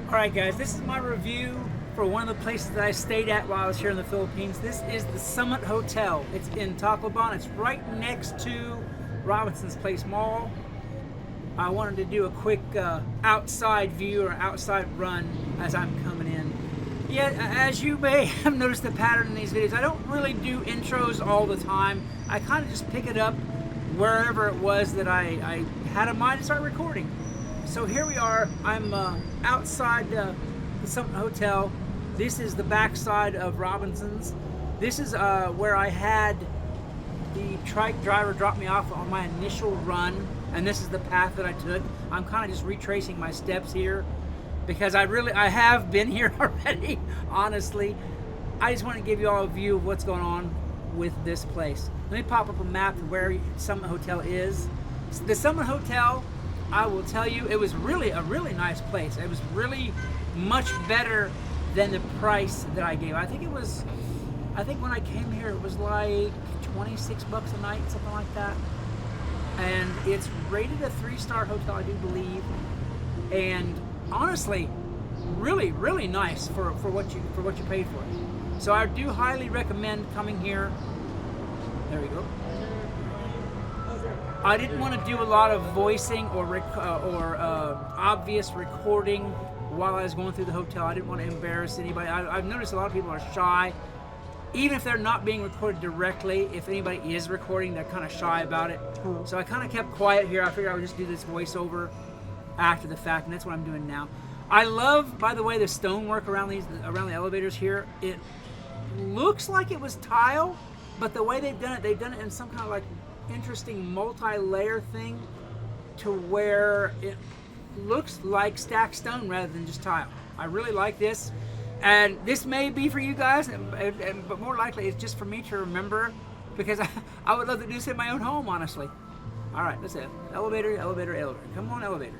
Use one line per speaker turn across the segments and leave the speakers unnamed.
Alright guys, this is my review for one of the places that I stayed at while I was here in the Philippines. This is the Summit Hotel. It's in Tacloban. It's right next to Robinson's Place Mall. I wanted to do a quick outside view or outside run as I'm coming in. Yet, as you may have noticed the pattern in these videos, I don't really do intros all the time. I kind of just pick it up wherever it was that I had in mind to start recording. So here we are. I'm outside the Summit Hotel. This is the backside of Robinson's. This is where I had the trike driver drop me off on my initial run, and this is the path that I took. I'm kind of just retracing my steps here because I have been here already. Honestly, I just want to give you all a view of what's going on with this place. Let me pop up a map of where Summit Hotel is. The Summit Hotel, I will tell you, it was really a really nice place. It was really much better than the price that I gave. I think when I came here it was like 26 bucks a night, something like that. And it's rated a 3-star hotel, I do believe. And honestly, really, really nice for what you paid for it. So I do highly recommend coming here. There we go. I didn't want to do a lot of voicing or obvious recording while I was going through the hotel. I didn't want to embarrass anybody. I've noticed a lot of people are shy. Even if they're not being recorded directly, if anybody is recording, they're kind of shy about it. So I kind of kept quiet here. I figured I would just do this voiceover after the fact, and that's what I'm doing now. I love, by the way, the stonework around the elevators here. It looks like it was tile, but the way they've done it in some kind of like interesting multi-layer thing to where it looks like stacked stone rather than just tile. I really like this, and this may be for you guys, but more likely it's just for me to remember, because I would love to do this in my own home, honestly. All right, let's see. Elevator, elevator, elevator. Come on, elevator.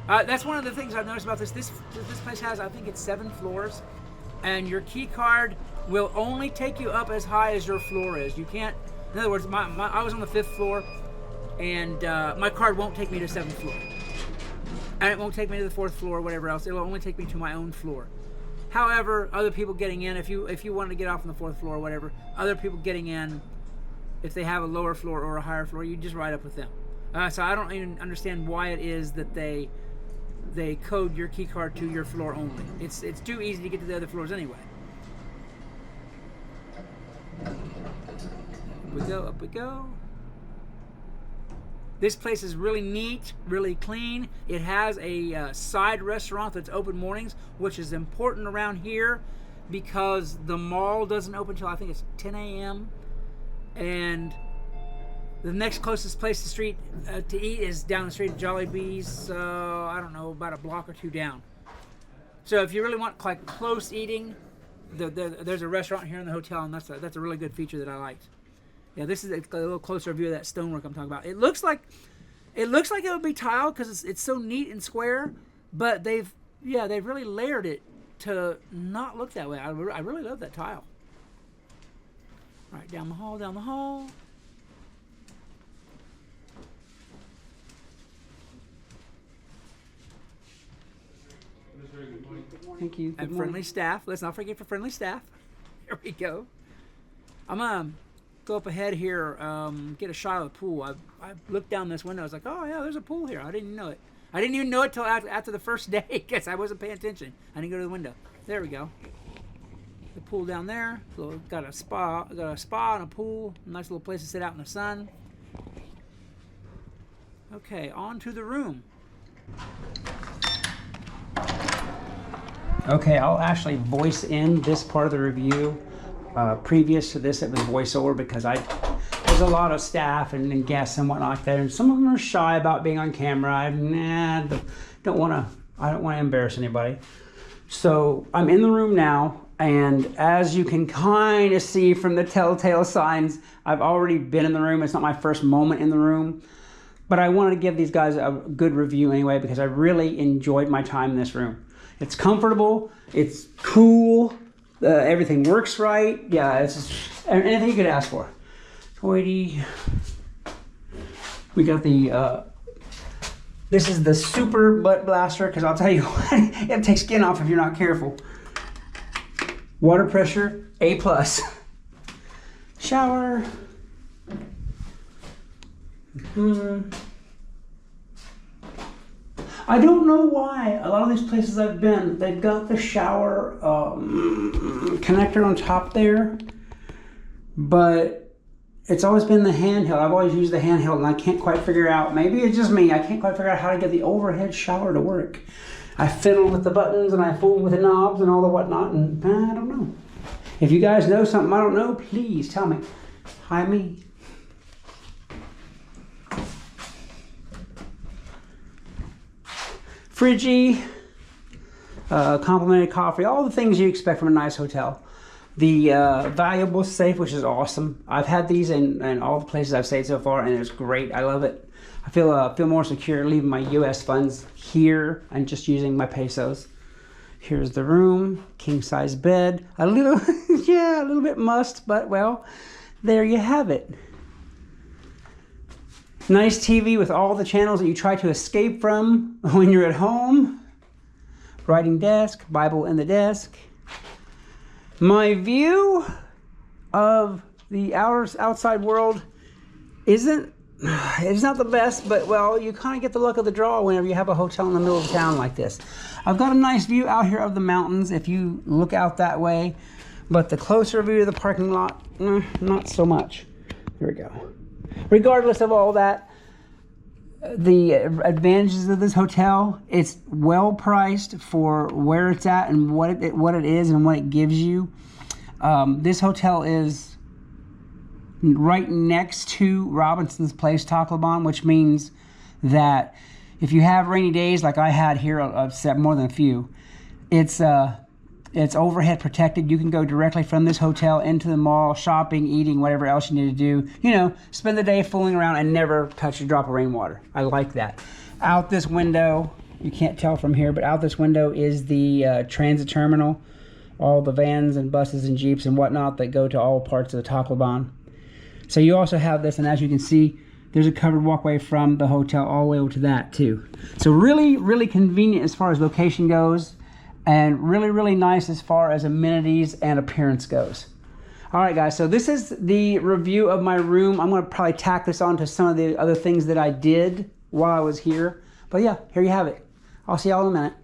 That's one of the things I've noticed about this. This place has, I think it's 7 floors. And your key card will only take you up as high as your floor is. You can't, in other words, I was on the 5th floor, and my card won't take me to 7th floor. And it won't take me to the 4th floor or whatever else. It'll only take me to my own floor. However, other people getting in, if you wanted to get off on the 4th floor or whatever, other people getting in, if they have a lower floor or a higher floor, you just ride up with them. So I don't even understand why it is that they code your key card to your floor only. It's too easy to get to the other floors anyway. Up we go, up we go. This place is really neat, really clean. It has a side restaurant that's open mornings, which is important around here because the mall doesn't open until I think it's 10 a.m. And the next closest place to eat is down the street at Jollibee's, I don't know, about a block or 2 down. So if you really want like close eating, there's a restaurant here in the hotel, and that's a really good feature that I liked. Yeah, this is a little closer view of that stonework I'm talking about. It looks like it would be tile because it's so neat and square, but they've really layered it to not look that way. I really love that tile. All right, down the hall, down the hall.
Thank you.
And friendly staff. Let's not forget for friendly staff. Here we go. I'm gonna go up ahead here, get a shot of the pool. I looked down this window. I was like, oh yeah, there's a pool here. I didn't know it. I didn't even know it till after the first day because I wasn't paying attention. I didn't go to the window. There we go. The pool down there. So got a spa and a pool. Nice little place to sit out in the sun. Okay, on to the room.
Okay, I'll actually voice in this part of the review. Previous to this, it was voiceover because there's a lot of staff and guests and whatnot like that, and some of them are shy about being on camera. I don't want to embarrass anybody. So I'm in the room now, and as you can kind of see from the telltale signs, I've already been in the room. It's not my first moment in the room, but I wanted to give these guys a good review anyway because I really enjoyed my time in this room. It's comfortable, it's cool, everything works right. Yeah, it's just anything you could ask for. Toity, We got the, this is the super butt blaster, because I'll tell you what, it takes skin off if you're not careful. Water pressure, A+. Shower. I don't know why a lot of these places I've been, they've got the shower connector on top there, but it's always been the handheld. I've always used the handheld, and I can't quite figure out, maybe it's just me, I can't quite figure out how to get the overhead shower to work. I fiddle with the buttons and I fool with the knobs and all the whatnot, and I don't know. If you guys know something I don't know, please tell me. Hi me. Fridgy, complimentary coffee, all the things you expect from a nice hotel. The valuable safe, which is awesome. I've had these in all the places I've stayed so far, and it's great. I love it. I feel more secure leaving my U.S. funds here and just using my pesos. Here's the room, king size bed. A little, yeah, a little bit must, but well, there you have it. Nice TV with all the channels that you try to escape from when you're at home. Writing desk, Bible in the desk. My view of the outside world it's not the best, but well, you kind of get the luck of the draw whenever you have a hotel in the middle of town like this. I've got a nice view out here of the mountains if you look out that way, but the closer view of the parking lot, not so much. Here we go. Regardless of all that, the advantages of this hotel, it's well priced for where it's at and what it is and what it gives you. This hotel is right next to Robinson's Place, Tacloban, which means that if you have rainy days like I had here, more than a few, it's overhead protected. You can go directly from this hotel into the mall, shopping, eating, whatever else you need to do. You know, spend the day fooling around and never touch a drop of rainwater. I like that. Out this window, you can't tell from here, but out this window is the transit terminal. All the vans and buses and jeeps and whatnot that go to all parts of the Tacloban. So you also have this, and as you can see, there's a covered walkway from the hotel all the way over to that too. So really, really convenient as far as location goes, and really, really nice as far as amenities and appearance goes. All right, guys, so this is the review of my room. I'm gonna probably tack this on to some of the other things that I did while I was here. But yeah, here you have it. I'll see y'all in a minute.